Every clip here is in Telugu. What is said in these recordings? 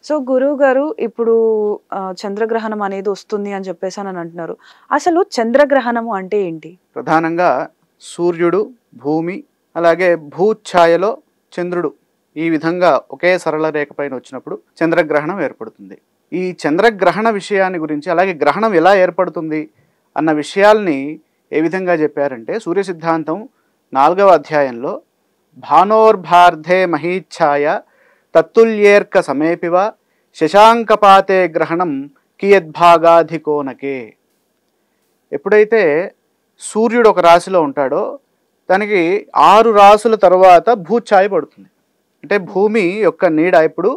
సో గురువు గారు ఇప్పుడు చంద్రగ్రహణం అనేది వస్తుంది అని చెప్పేసి అని అంటున్నారు. అసలు చంద్రగ్రహణము అంటే ఏంటి? ప్రధానంగా సూర్యుడు, భూమి, అలాగే భూఛాయలో చంద్రుడు ఈ విధంగా ఒకే సరళ రేఖ పైన వచ్చినప్పుడు చంద్రగ్రహణం ఏర్పడుతుంది. ఈ చంద్రగ్రహణ విషయాన్ని గురించి, అలాగే గ్రహణం ఎలా ఏర్పడుతుంది అన్న విషయాల్ని ఏ విధంగా చెప్పారంటే, సూర్య సిద్ధాంతం 4వ అధ్యాయంలో భానోర్భార్ధే మహీఛాయ తత్తుల్యేర్క సమేపివ శశాంకపాతే గ్రహణం కియద్భాగాధికోనకే. ఎప్పుడైతే సూర్యుడు ఒక రాశిలో ఉంటాడో దానికి 6 రాసుల తర్వాత భూఛాయ పడుతుంది. అంటే భూమి యొక్క నీడ ఇప్పుడు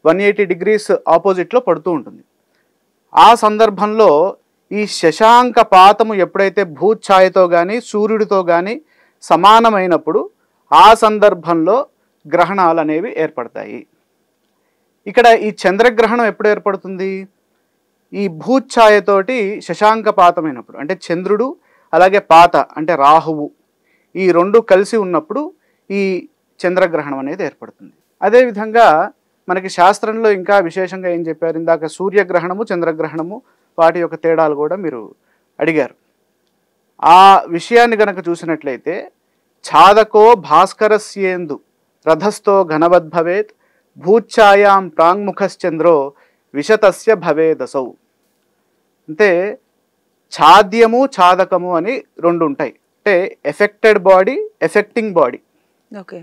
180 degrees ఆపోజిట్లో పడుతూ ఉంటుంది. ఆ సందర్భంలో ఈ శశాంకపాతము ఎప్పుడైతే భూఛాయతో కానీ సూర్యుడితో కానీ సమానమైనప్పుడు ఆ సందర్భంలో గ్రహణాలు అనేవి ఏర్పడతాయి. ఇక్కడ ఈ చంద్రగ్రహణం ఎప్పుడు ఏర్పడుతుంది? ఈ భూఛాయతోటి శశాంకపాతమైనప్పుడు, అంటే చంద్రుడు అలాగే పాత అంటే రాహువు ఈ రెండు కలిసి ఉన్నప్పుడు ఈ చంద్రగ్రహణం అనేది ఏర్పడుతుంది. అదేవిధంగా మనకి శాస్త్రంలో ఇంకా విశేషంగా ఏం చెప్పారు, ఇందాక సూర్యగ్రహణము చంద్రగ్రహణము వాటి యొక్క తేడాలు కూడా మీరు అడిగారు. ఆ విషయాన్ని గనక చూసినట్లయితే ఛాదకో భాస్కరస్యేందు రథస్థో ఘనవద్భవేత్ భూఛాయాం ప్రాంగ్ముఖశ్చంద్రో విశతస్య భవేదసౌ. అంటే ఛాద్యము ఛాదకము అని రెండు ఉంటాయి. అంటే affected body, effecting body. Okay.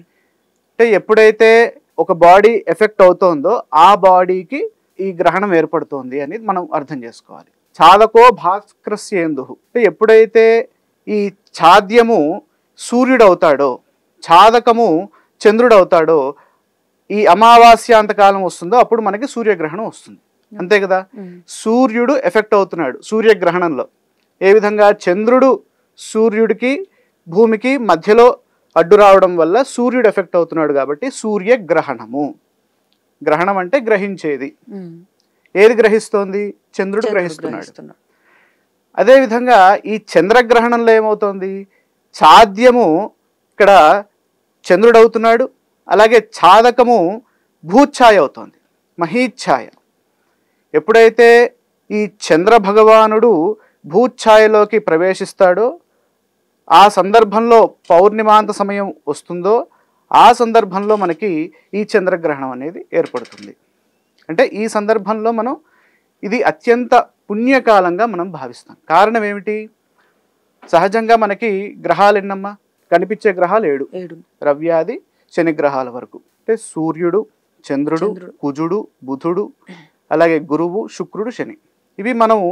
అంటే ఎప్పుడైతే ఒక బాడీ ఎఫెక్ట్ అవుతోందో ఆ బాడీకి ఈ గ్రహణం ఏర్పడుతోంది అని మనం అర్థం చేసుకోవాలి. ఛాదకో భాస్కరస్యేందు అంటే ఎప్పుడైతే ఈ ఛాద్యము సూర్యుడు అవుతాడో, ఛాదకము చంద్రుడు అవుతాడో, ఈ అమావాస్యాంతకాలం వస్తుందో అప్పుడు మనకి సూర్యగ్రహణం వస్తుంది. అంతే కదా. సూర్యుడు ఎఫెక్ట్ అవుతున్నాడు సూర్యగ్రహణంలో. ఏ విధంగా? చంద్రుడు సూర్యుడికి భూమికి మధ్యలో అడ్డు రావడం వల్ల సూర్యుడు ఎఫెక్ట్ అవుతున్నాడు కాబట్టి సూర్యగ్రహణము. గ్రహణం అంటే గ్రహించేది. ఏది గ్రహిస్తోంది? చంద్రుడు గ్రహిస్తున్నాడు. అదేవిధంగా ఈ చంద్రగ్రహణంలో ఏమవుతోంది? ఛాద్యము ఇక్కడ చంద్రుడు అవుతున్నాడు, అలాగే ఛాదకము భూఛాయ అవుతోంది, మహీఛాయ. ఎప్పుడైతే ఈ చంద్ర భగవానుడు భూఛాయలోకి ప్రవేశిస్తాడో ఆ సందర్భంలో పౌర్ణిమాంత సమయం వస్తుందో ఆ సందర్భంలో మనకి ఈ చంద్రగ్రహణం అనేది ఏర్పడుతుంది. అంటే ఈ సందర్భంలో మనం ఇది అత్యంత పుణ్యకాలంగా మనం భావిస్తాం. కారణం ఏమిటి? సహజంగా మనకి గ్రహాలు ఎన్నమ్మా? కనిపించే గ్రహాలు 7, రవ్యాది శని గ్రహాల వరకు. అంటే సూర్యుడు, చంద్రుడు, కుజుడు, బుధుడు, అలాగే గురువు, శుక్రుడు, శని. ఇవి మనము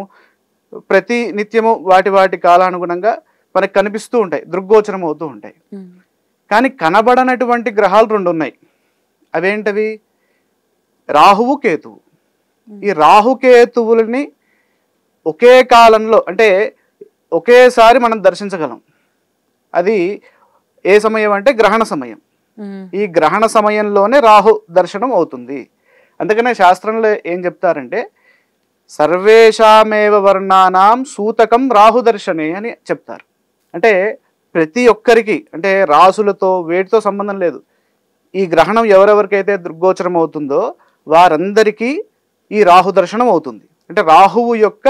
ప్రతి నిత్యము వాటి వాటి కాలానుగుణంగా మనకు కనిపిస్తూ ఉంటాయి, దృగ్గోచరం అవుతూ ఉంటాయి. కానీ కనబడనటువంటి గ్రహాలు 2 ఉన్నాయి. అవేంటవి? రాహువు, కేతువు. ఈ రాహుకేతువులని ఒకే కాలంలో అంటే ఒకేసారి మనం దర్శించగలం. అది ఏ సమయం అంటే గ్రహణ సమయం. ఈ గ్రహణ సమయంలోనే రాహు దర్శనం అవుతుంది. అందుకనే శాస్త్రంలో ఏం చెప్తారంటే సర్వేషామేవ వర్ణానాం సూతకం రాహు దర్శనే అని చెప్తారు. అంటే ప్రతి ఒక్కరికి, అంటే రాసులతో వేటితో సంబంధం లేదు, ఈ గ్రహణం ఎవరెవరికైతే దృగ్గోచరం అవుతుందో వారందరికీ ఈ రాహు దర్శనం అవుతుంది. అంటే రాహువు యొక్క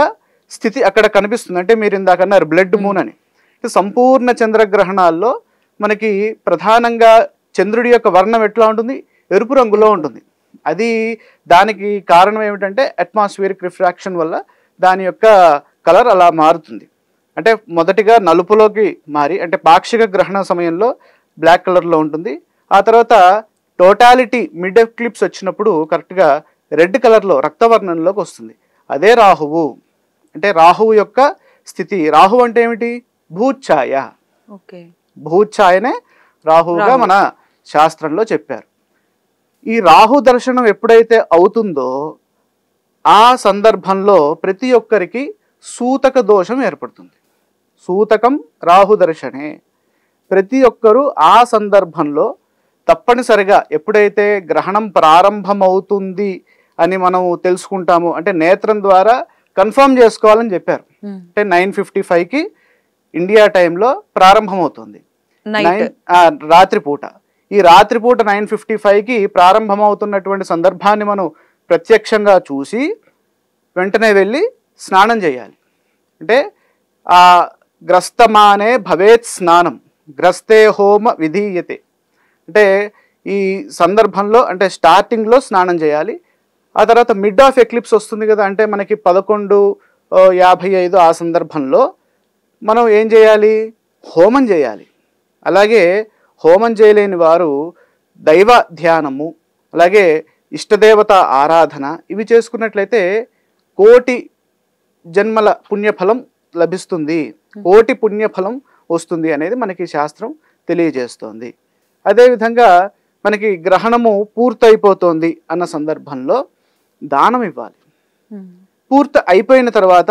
స్థితి అక్కడ కనిపిస్తుంది. అంటే మీరు ఇందాక అన్నారు బ్లడ్ మూన్ అని. సంపూర్ణ చంద్రగ్రహణాల్లో మనకి ప్రధానంగా చంద్రుడి యొక్క వర్ణం ఎట్లా ఉంటుంది? ఎరుపు రంగులో ఉంటుంది. అది దానికి కారణం ఏమిటంటే అట్మాస్ఫియరిక్ రిఫ్రాక్షన్ వల్ల దాని యొక్క కలర్ అలా మారుతుంది. అంటే మొదటిగా నలుపులోకి మారి, అంటే పాక్షిక గ్రహణ సమయంలో బ్లాక్ కలర్లో ఉంటుంది. ఆ తర్వాత టోటాలిటీ మిడ్ ఎక్లిప్స్ వచ్చినప్పుడు కరెక్ట్గా రెడ్ కలర్లో రక్తవర్ణంలోకి వస్తుంది. అదే రాహువు. అంటే రాహువు యొక్క స్థితి. రాహు అంటే ఏమిటి? భూఛాయ. భూఛాయనే రాహువుగా మన శాస్త్రంలో చెప్పారు. ఈ రాహు దర్శనం ఎప్పుడైతే అవుతుందో ఆ సందర్భంలో ప్రతి ఒక్కరికి సూతక దోషం ఏర్పడుతుంది. సూతకం రాహు దర్శనే. ప్రతి ఒక్కరూ ఆ సందర్భంలో తప్పనిసరిగా ఎప్పుడైతే గ్రహణం ప్రారంభమవుతుంది అని మనం తెలుసుకుంటామో, అంటే నేత్రం ద్వారా కన్ఫర్మ్ చేసుకోవాలని చెప్పారు. అంటే 9:55కి ఇండియా టైంలో ప్రారంభమవుతుంది, రాత్రిపూట. ఈ రాత్రిపూట 9:55కి ప్రారంభమవుతున్నటువంటి సందర్భాన్ని మనం ప్రత్యక్షంగా చూసి వెంటనే వెళ్ళి స్నానం చేయాలి. అంటే ఆ గ్రస్తమానే భవేత్ స్నానం గ్రస్తే హోమ విధీయతే. అంటే ఈ సందర్భంలో అంటే స్టార్టింగ్లో స్నానం చేయాలి. ఆ తర్వాత మిడ్ ఆఫ్ ఎక్లిప్స్ వస్తుంది కదా, అంటే మనకి 11:55 ఆ సందర్భంలో మనం ఏం చేయాలి, హోమం చేయాలి. అలాగే హోమం చేయలేని వారు దైవ ధ్యానము, అలాగే ఇష్టదేవత ఆరాధన ఇవి చేసుకున్నట్లయితే కోటి జన్మల పుణ్యఫలం లభిస్తుంది, కోటి పుణ్యఫలం వస్తుంది అనేది మనకి శాస్త్రం తెలియజేస్తోంది. అదేవిధంగా మనకి గ్రహణము పూర్తయిపోతుంది అన్న సందర్భంలో దానం ఇవ్వాలి. పూర్తి అయిపోయిన తర్వాత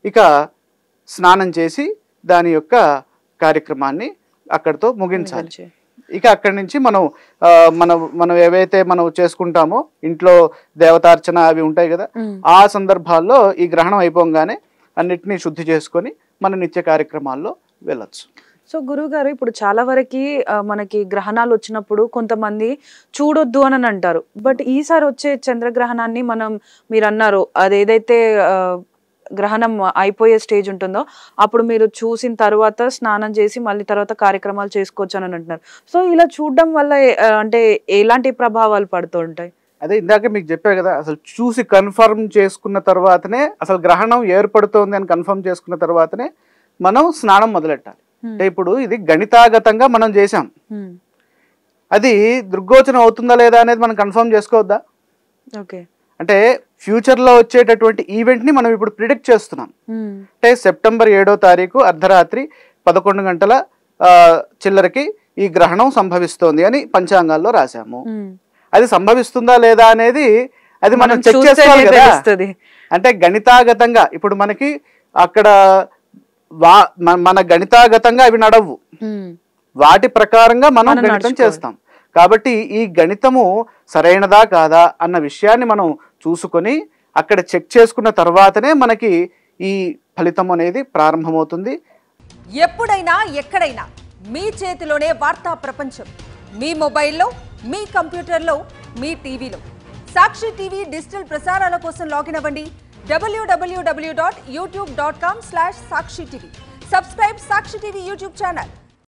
ఇక స్నానం చేసి దాని యొక్క కార్యక్రమాన్ని అక్కడితో ముగించాలి. ఇక అక్కడి నుంచి మనం ఏవైతే మనం చేసుకుంటామో ఇంట్లో దేవతార్చన అవి ఉంటాయి కదా, ఆ సందర్భాల్లో ఈ గ్రహణం అయిపోగానే అన్నిటినీ శుద్ధి చేసుకొని మన నిత్య కార్యక్రమాల్లో వెళ్ళొచ్చు. సో గురువుగారు, ఇప్పుడు చాలా వరకు మనకి గ్రహణాలు వచ్చినప్పుడు కొంతమంది చూడొద్దు అని అంటారు. బట్ ఈసారి వచ్చే చంద్రగ్రహణాన్ని మీరు అన్నారు అదేదైతే గ్రహణం అయిపోయే స్టేజ్ ఉంటుందో అప్పుడు మీరు చూసిన తర్వాత స్నానం చేసి మళ్ళీ తర్వాత కార్యక్రమాలు చేసుకోవచ్చు అని అంటున్నారు. సో ఇలా చూడడం వల్ల అంటే ఎలాంటి ప్రభావాలు పడుతూ ఉంటాయి? అదే ఇందాక మీకు చెప్పా కదా, అసలు చూసి కన్ఫర్మ్ చేసుకున్న తర్వాతనే, అసలు గ్రహణం ఏర్పడుతోంది అని కన్ఫర్మ్ చేసుకున్న తర్వాతనే మనం స్నానం మొదలెట్టాలి. అంటే ఇప్పుడు ఇది గణితాగతంగా మనం చేసాం, అది దృగ్గోచనం అవుతుందా లేదా అనేది మనం కన్ఫర్మ్ చేసుకోవద్దా? ఓకే, అంటే ఫ్యూచర్లో వచ్చేటటువంటి ఈవెంట్ని మనం ఇప్పుడు ప్రిడిక్ట్ చేస్తున్నాం. అంటే సెప్టెంబర్ 7వ తారీఖు అర్ధరాత్రి 11 గంటల చిల్లరకి ఈ గ్రహణం సంభవిస్తోంది అని పంచాంగాల్లో రాశాము. అది సంభవిస్తుందా లేదా అనేది అది మనం చెక్ చేసుకోవాలి కదా. అంటే గణితాగతంగా ఇప్పుడు మనకి అక్కడ మన గణితాగతంగా అవి నడవు, వాటి ప్రకారంగా మనం గణితం చేస్తాం. కాబట్టి ఈ గణితము సరైనదా కాదా అన్న విషయాన్ని మనం చూసుకొని అక్కడ చెక్ చేసుకున్న తర్వాతనే మనకి ఈ ఫలితం అనేది ప్రారంభమవుతుంది. ఎప్పుడైనా ఎక్కడైనా మీ చేతిలోనే వార్తా ప్రపంచం, మీ మొబైల్లో, మీ కంప్యూటర్లో, మీ టీవీలో. సాక్షి టీవీ డిజిటల్ ప్రసారాల కోసం లాగిన్ అవ్వండి www.youtube.com/sakshi tv. Subscribe Sakshi TV YouTube channel.